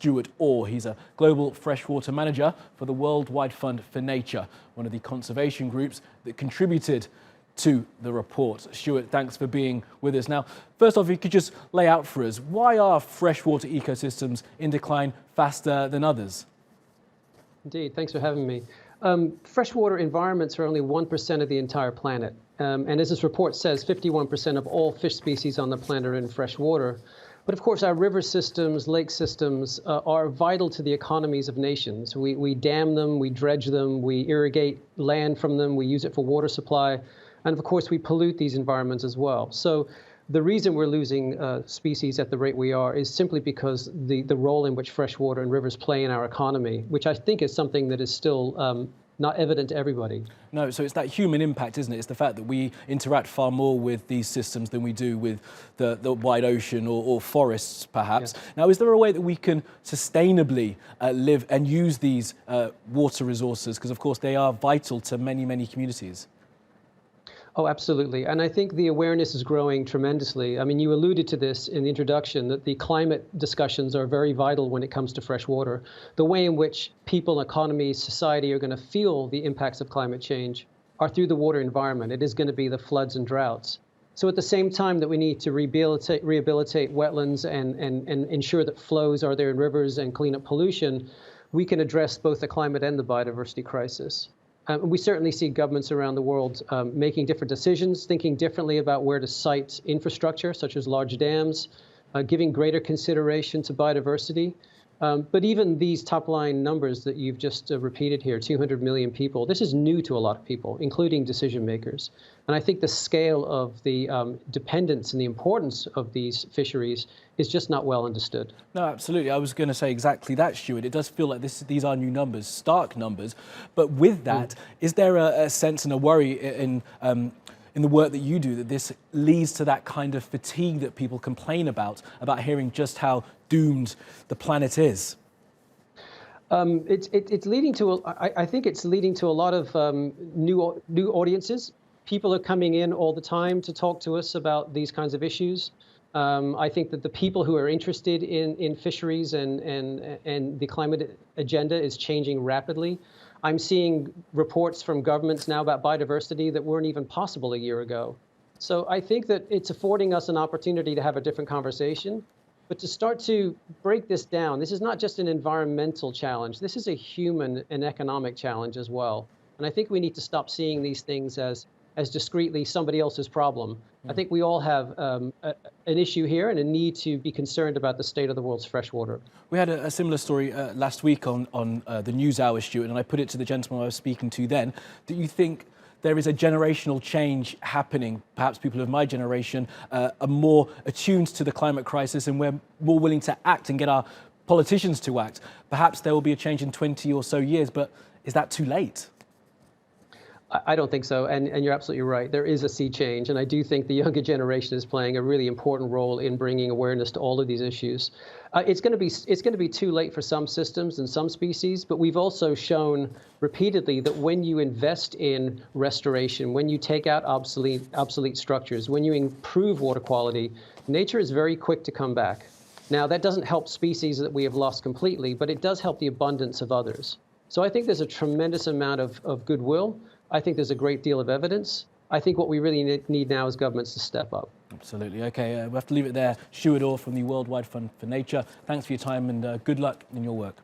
Stuart Orr. He's a global freshwater manager for the Worldwide Fund for Nature, one of the conservation groups that contributed to the report. Stuart, thanks for being with us. Now, first off, if you could just lay out for us, why are freshwater ecosystems in decline faster than others? Indeed, thanks for having me. Freshwater environments are only 1% of the entire planet. And as this report says, 51% of all fish species on the planet are in freshwater. But of course, our river systems, lake systems are vital to the economies of nations. We dam them, we dredge them, we irrigate land from them, we use it for water supply. And of course, we pollute these environments as well. So the reason we're losing species at the rate we are is simply because the role in which freshwater and rivers play in our economy, which I think is something that is still not evident to everybody. No, so it's that human impact, isn't it? It's the fact that we interact far more with these systems than we do with the wide ocean or forests, perhaps. Yeah. Now, is there a way that we can sustainably live and use these water resources? Because, of course, they are vital to many, many communities. Oh, absolutely. And I think the awareness is growing tremendously. I mean, you alluded to this in the introduction, that the climate discussions are very vital when it comes to fresh water. The way in which people, economies, society are going to feel the impacts of climate change are through the water environment. It is going to be the floods and droughts. So at the same time that we need to rehabilitate wetlands and ensure that flows are there in rivers and clean up pollution, we can address both the climate and the biodiversity crisis. We certainly see governments around the world making different decisions, thinking differently about where to site infrastructure, such as large dams, giving greater consideration to biodiversity. But even these top-line numbers that you've just repeated here, 200 million people, this is new to a lot of people, including decision makers. And I think the scale of the dependence and the importance of these fisheries is just not well understood. No, absolutely. I was going to say exactly that, Stuart. It does feel like these are new numbers, stark numbers. But with that, is there a sense and a worry in the work that you do that this leads to that kind of fatigue that people complain about hearing just how doomed the planet is? It's leading to, I think it's leading to a lot of new audiences. People are coming in all the time to talk to us about these kinds of issues. I think that the people who are interested in fisheries and the climate agenda is changing rapidly. I'm seeing reports from governments now about biodiversity that weren't even possible a year ago. So I think that it's affording us an opportunity to have a different conversation, but to start to break this down. This is not just an environmental challenge. This is a human and economic challenge as well. And I think we need to stop seeing these things as discreetly somebody else's problem. I think we all have an issue here and a need to be concerned about the state of the world's freshwater. We had a similar story last week on the News Hour, Stuart, and I put it to the gentleman I was speaking to then. Do you think there is a generational change happening? Perhaps people of my generation are more attuned to the climate crisis and we're more willing to act and get our politicians to act. Perhaps there will be a change in 20 or so years, but is that too late? I don't think so, and you're absolutely right. There is a sea change, and I do think the younger generation is playing a really important role in bringing awareness to all of these issues. It's going to be too late for some systems and some species, but we've also shown repeatedly that when you invest in restoration, when you take out obsolete structures, when you improve water quality, nature is very quick to come back. Now, that doesn't help species that we have lost completely, but it does help the abundance of others. So I think there's a tremendous amount of goodwill. I think there's a great deal of evidence. I think what we really need now is governments to step up. Absolutely. Okay, we'll have to leave it there. Stuart Orr from the Worldwide Fund for Nature. Thanks for your time and good luck in your work.